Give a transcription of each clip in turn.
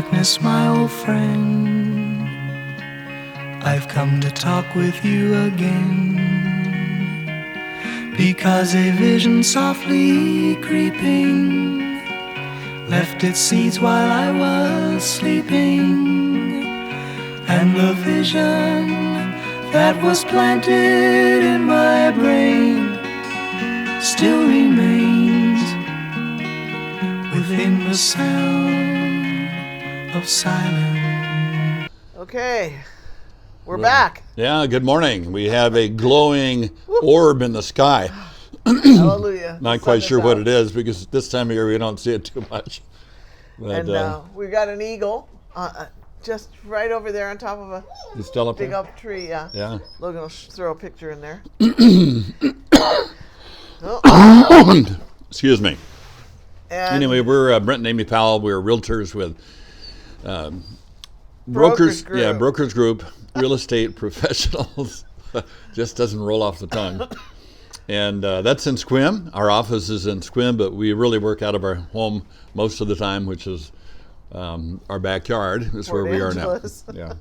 darkness, my old friend, I've come to talk with you again, because a vision softly creeping left its seeds while I was sleeping, and the vision that was planted in my brain still remains within the sound of silence. Okay, we're back. Yeah, good morning. We have a glowing orb in the sky. Hallelujah. Not quite sure what it is, because this time of year we don't see it too much. But, And we got an eagle just right over there on top of a you still up big there? up tree. Yeah. Yeah. Logan will throw a picture in there. Excuse me. And Anyway, we're Brent and Amy Powell. We're realtors with Brokers Group. Yeah, Brokers Group, real estate professionals. Just doesn't roll off the tongue. And that's in Sequim. Our office is in Sequim, but we really work out of our home most of the time, which is our backyard. That's where we are now. Yeah.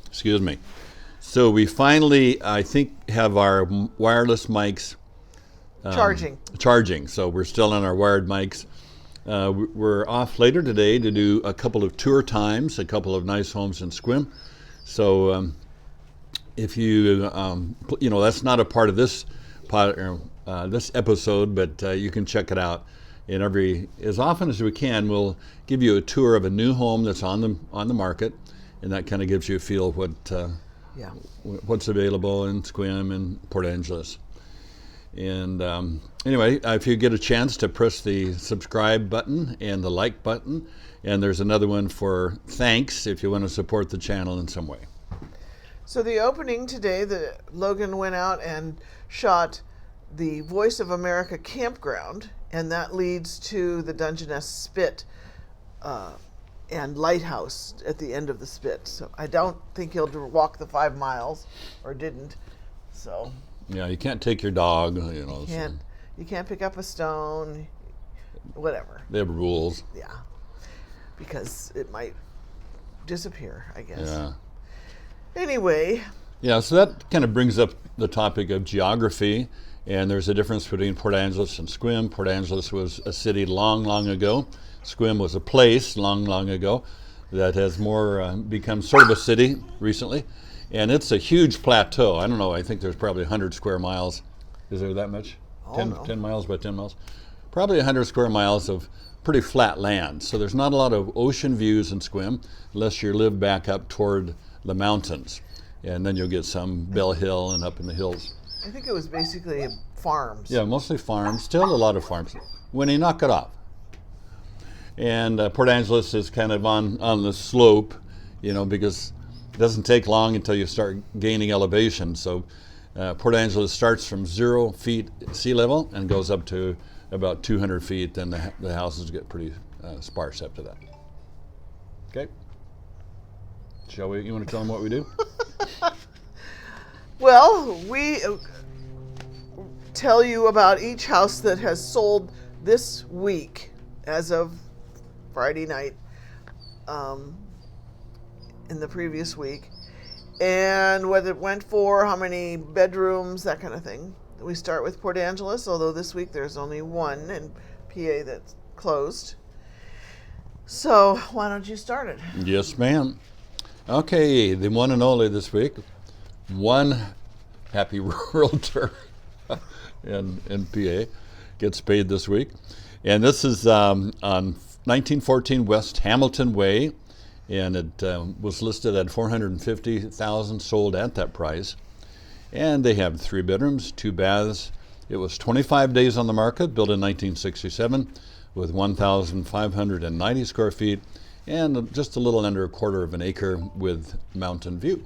Excuse me. So we finally, I think, have our wireless mics charging. So we're still on our wired mics. We're off later today to do a couple of tour times, a couple of nice homes in Sequim. So if you, that's not a part of this this episode, but you can check it out. And as often as we can, we'll give you a tour of a new home that's on the market, and that kind of gives you a feel of what's available in Sequim and Port Angeles. And anyway, if you get a chance to press the subscribe button and the like button, and there's another one for thanks if you want to support the channel in some way. So the opening today, Logan went out and shot the Voice of America campground, and that leads to the Dungeness Spit and lighthouse at the end of the spit. So I don't think he'll walk the 5 miles, or didn't. So yeah, you can't take your dog. You can't pick up a stone, whatever. They have rules. Yeah, because it might disappear, I guess. Yeah. Anyway. Yeah, so that kind of brings up the topic of geography, and there's a difference between Port Angeles and Sequim. Port Angeles was a city long, long ago. Sequim was a place long, long ago that has more become sort of a city recently. And it's a huge plateau. I don't know, I think there's probably 100 square miles. Is there that much? 10 miles by 10 miles? Probably 100 square miles of pretty flat land. So there's not a lot of ocean views in Sequim unless you live back up toward the mountains. And then you'll get some Bell Hill and up in the hills. I think it was basically farms. Yeah, mostly farms. Still a lot of farms when you knock it off. And Port Angeles is kind of on the slope, because it doesn't take long until you start gaining elevation. So Port Angeles starts from 0 feet sea level and goes up to about 200 feet. Then the houses get pretty sparse after that. Okay. Shall we? You want to tell them what we do? Well, we tell you about each house that has sold this week as of Friday night in the previous week, and what it went for, how many bedrooms, that kind of thing. We start with Port Angeles, although this week there's only one in PA that's closed. So why don't you start it? Yes, ma'am. Okay, the one and only this week, one happy realtor in PA gets paid this week. And this is on 1914 West Hamilton Way, and it was listed at $450,000, sold at that price. And they have 3 bedrooms, 2 baths. It was 25 days on the market, built in 1967, with 1,590 square feet, and just a little under a quarter of an acre with mountain view.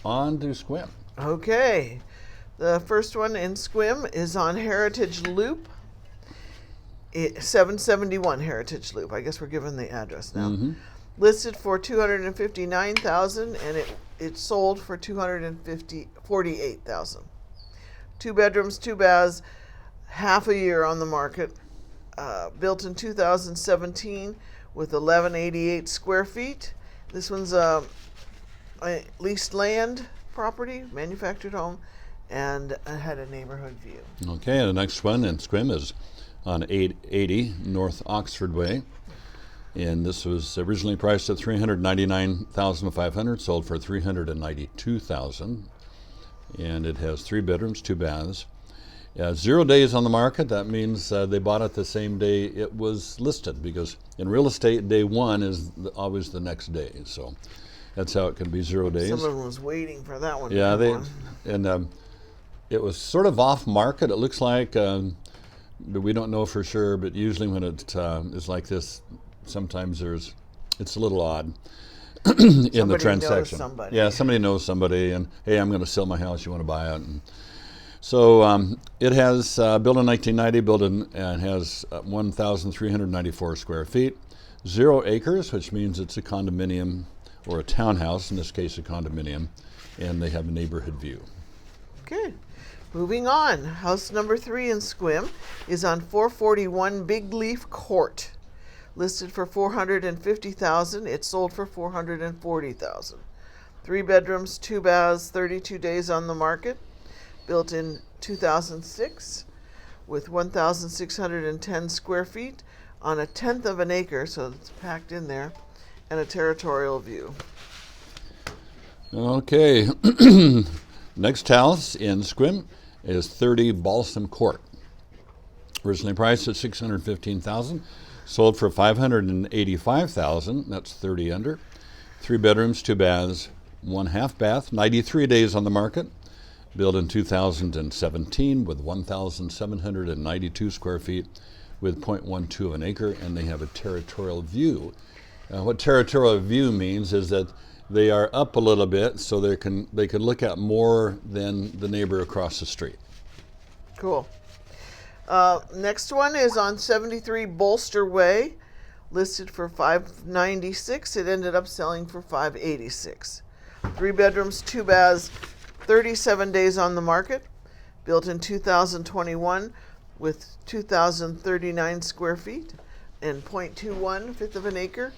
On to Sequim. Okay. The first one in Sequim is on Heritage Loop, 771 Heritage Loop. I guess we're given the address now. Mm-hmm. Listed for $259,000, and it sold for $248,000. 2 bedrooms, 2 baths, half a year on the market. built in 2017 with 1188 square feet. This one's a leased land property, manufactured home, and had a neighborhood view. Okay, the next one in Sequim is on 880 North Oxford Way. And this was originally priced at $399,500, sold for $392,000. And it has 3 bedrooms, 2 baths. 0 days on the market. That means they bought it the same day it was listed, because in real estate, day one is always the next day. So that's how it can be 0 days. Someone was waiting for that one. Yeah, it was sort of off market. It looks like, but we don't know for sure. But usually when it is like this, sometimes it's a little odd in the transaction. Yeah, somebody knows somebody, and hey, I'm going to sell my house. You want to buy it? And so it has built in 1990, and has 1,394 square feet, 0 acres, which means it's a condominium or a townhouse. In this case, a condominium, and they have a neighborhood view. Okay. Moving on, house number 3 in Sequim is on 441 Big Leaf Court. Listed for $450,000. It sold for $440,000. 3 bedrooms, 2 baths, 32 days on the market. Built in 2006 with 1,610 square feet on a 1/10 of an acre, so it's packed in there, and a territorial view. Okay. Next house in Sequim is 30 Balsam Court. Originally priced at $615,000, sold for $585,000. That's 30 under. 3 bedrooms, 2 baths, 1 half bath. 93 days on the market. Built in 2017 with 1,792 square feet, with 0.12 of an acre, and they have a territorial view. What territorial view means is that they are up a little bit, so they can look at more than the neighbor across the street. Cool. Next one is on 73 Bolster Way, listed for $596. It ended up selling for $586. 3 bedrooms, 2 baths, 37 days on the market. Built in 2021 with 2,039 square feet and 0.21, 1/5 of an acre,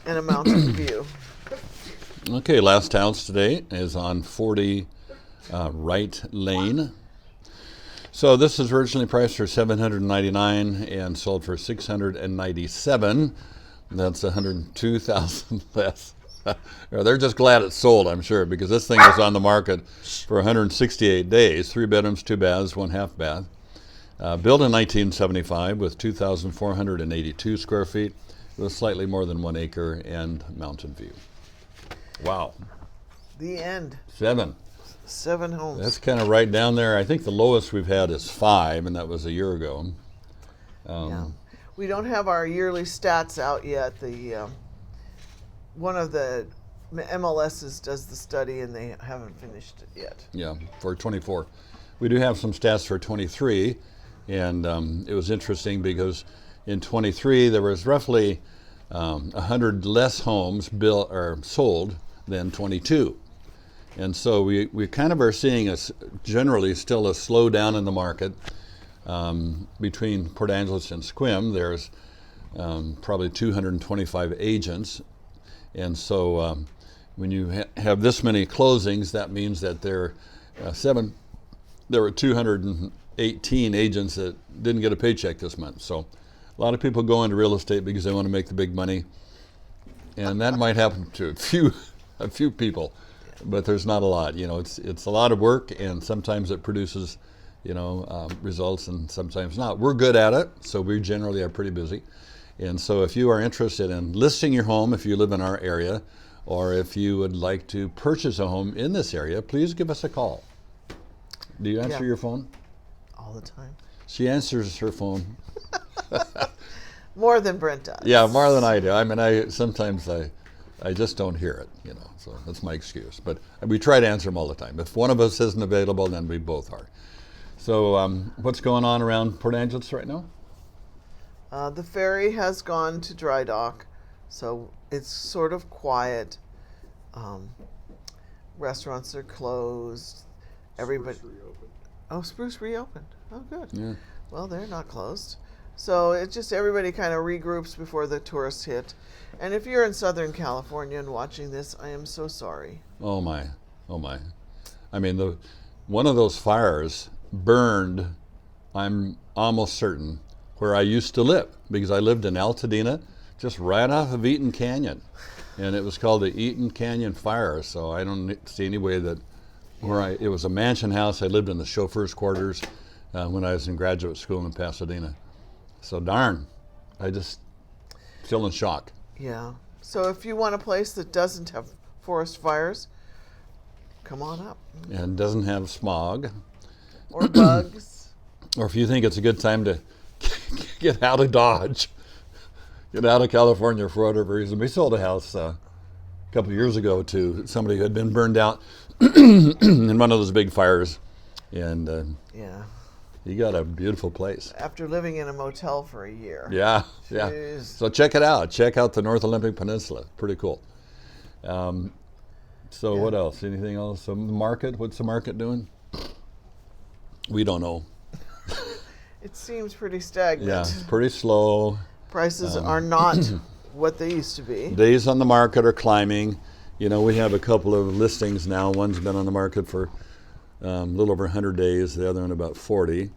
and a mountain view. Okay, last house today is on 40 Wright Lane. So this is originally priced for $799 and sold for $697. That's $102,000 less. They're just glad it's sold, I'm sure, because this thing was on the market for 168 days. 3 bedrooms, 2 baths, 1 half bath. Built in 1975 with 2,482 square feet, with slightly more than 1 acre and mountain view. Wow. The end. 7 homes. That's kind of right down there. I think the lowest we've had is 5, and that was a year ago. Yeah. We don't have our yearly stats out yet. One of the MLSs does the study, and they haven't finished it yet. Yeah, for 24. We do have some stats for 23, and it was interesting because in 23 there was roughly 100 less homes built or sold than 22. And so we kind of are seeing generally still a slowdown in the market. Between Port Angeles and Sequim, there's probably 225 agents. And so when you have this many closings, that means that there were 218 agents that didn't get a paycheck this month. So a lot of people go into real estate because they want to make the big money. And that might happen to a few people. But there's not a lot. It's a lot of work, and sometimes it produces, results, and sometimes not. We're good at it, so we generally are pretty busy. And so if you are interested in listing your home, if you live in our area, or if you would like to purchase a home in this area, please give us a call. Do you answer your phone? All the time. She answers her phone. More than Brent does. Yeah, more than I do. I mean, sometimes I just don't hear it, so that's my excuse. But we try to answer them all the time. If one of us isn't available, then we both are. So what's going on around Port Angeles right now? The ferry has gone to dry dock, so it's sort of quiet. Restaurants are closed. Everybody. Spruce reopened. Oh, Spruce reopened. Oh, good. Yeah. Well, they're not closed. So it's just everybody kind of regroups before the tourists hit. And if you're in Southern California and watching this, I am so sorry. Oh my, oh my. I mean, one of those fires burned, I'm almost certain, where I used to live, because I lived in Altadena, just right off of Eaton Canyon. And it was called the Eaton Canyon Fire, so I don't see any way that it was a mansion house. I lived in the chauffeur's quarters when I was in graduate school in Pasadena. So darn, I just still in shock. Yeah. So if you want a place that doesn't have forest fires, come on up. And doesn't have smog. Or bugs. Or if you think it's a good time to get out of Dodge, get out of California for whatever reason. We sold a house a couple of years ago to somebody who had been burned out in one of those big fires. And yeah. you got a beautiful place. After living in a motel for a year. Yeah, yeah. Jeez. So check it out. Check out the North Olympic Peninsula. Pretty cool. So what else? Anything else? The market? What's the market doing? We don't know. It seems pretty stagnant. Yeah, it's pretty slow. Prices are not what they used to be. Days on the market are climbing. You know, we have a couple of listings now. One's been on the market for a little over 100 days, the other one about 40.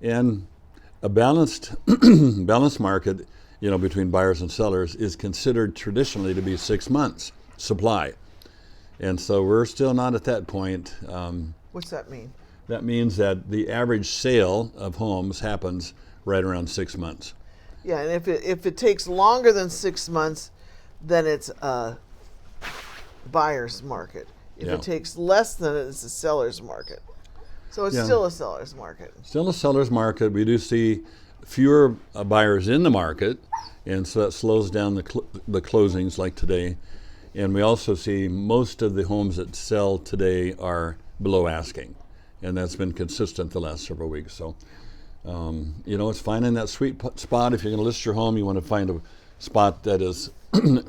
And a balanced market, you know, between buyers and sellers is considered traditionally to be 6 months supply. And so we're still not at that point. What's that mean? That means that the average sale of homes happens right around 6 months. Yeah, and if it takes longer than 6 months, then it's a buyer's market. If Yeah. it takes less than it, it's a seller's market. So it's Yeah. still a seller's market. Still a seller's market. We do see fewer buyers in the market, and so that slows down the closings like today. And we also see most of the homes that sell today are below asking, and that's been consistent the last several weeks. So, you know, it's finding that sweet spot. If you're going to list your home, you want to find a spot that is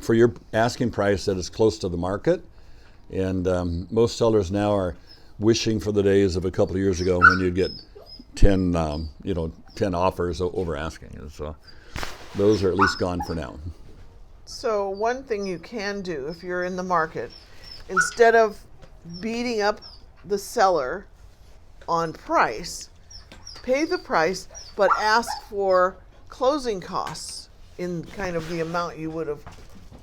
for your asking price that is close to the market. And most sellers now are wishing for the days of a couple of years ago when you'd get 10 offers over asking. And so those are at least gone for now. So one thing you can do if you're in the market, instead of beating up the seller on price, pay the price, but ask for closing costs in kind of the amount you would have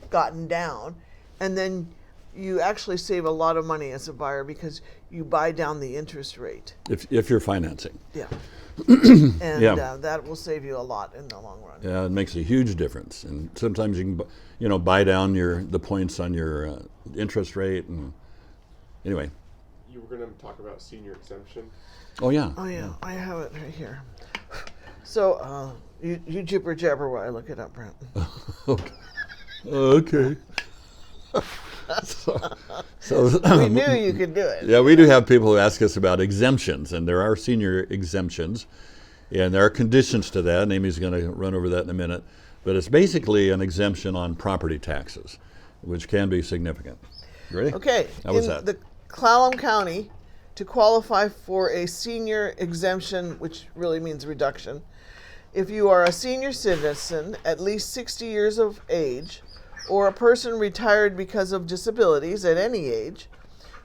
gotten down. And then you actually save a lot of money as a buyer because you buy down the interest rate. If you're financing. Yeah. And Yeah. that will save you a lot in the long run. Yeah, it makes a huge difference. And sometimes you can, you know, buy down the points on your interest rate. And anyway. You were going to talk about senior exemption. Oh yeah. Oh yeah, I have it right here. So you jibber jabber while I look it up, Brent. Okay. so We knew you could do it. Yeah, we do have people who ask us about exemptions, and there are senior exemptions, and there are conditions to that. And Amy's going to run over that in a minute. But it's basically an exemption on property taxes, which can be significant. You ready? Okay. How was in that? the Clallam County, to qualify for a senior exemption, which really means reduction, if you are a senior citizen, at least 60 years of age, or a person retired because of disabilities at any age,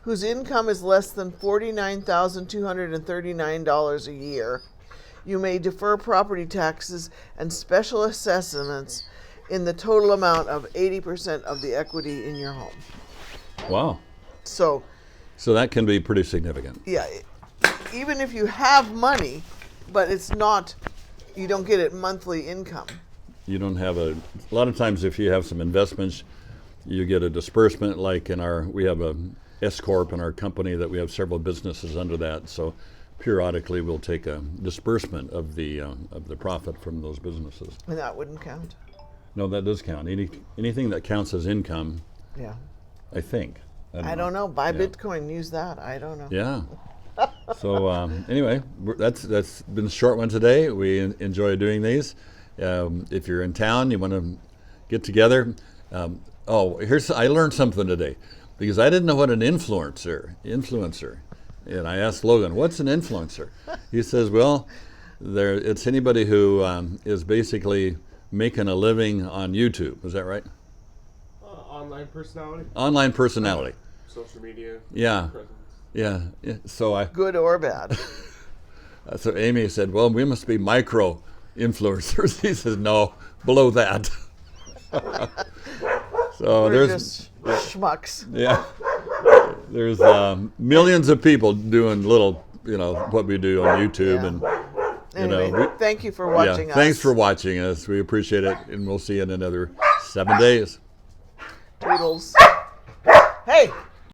whose income is less than $49,239 a year, you may defer property taxes and special assessments in the total amount of 80% of the equity in your home. Wow. So that can be pretty significant. yeah, even if you have money, but it's not, you don't get it monthly income. You don't have a lot of times if you have some investments, you get a disbursement. Like we have a S corp in our company that we have several businesses under that. So periodically we'll take a disbursement of the profit from those businesses. And that wouldn't count. No, that does count. Anything that counts as income, Yeah. I think. I don't know. Buy Yeah. Bitcoin, use that. I don't know. Yeah. So anyway, that's been a short one today. We enjoy doing these. If you're in town, you want to get together. I learned something today because I didn't know what an influencer. And I asked Logan, what's an influencer? He says, well, It's anybody who is basically making a living on YouTube. Is that right? Online personality. Online personality. Social media. Yeah. Presence. Yeah. So Good or bad. So Amy said, "Well, we must be micro influencers." He says, "No, below that." So We're there's just schmucks. there's millions of people doing little, what we do on YouTube, Yeah. and Anyway, thank you for watching us. Thanks for watching us. We appreciate it, and we'll see you in another 7 days. Toodles. Hey!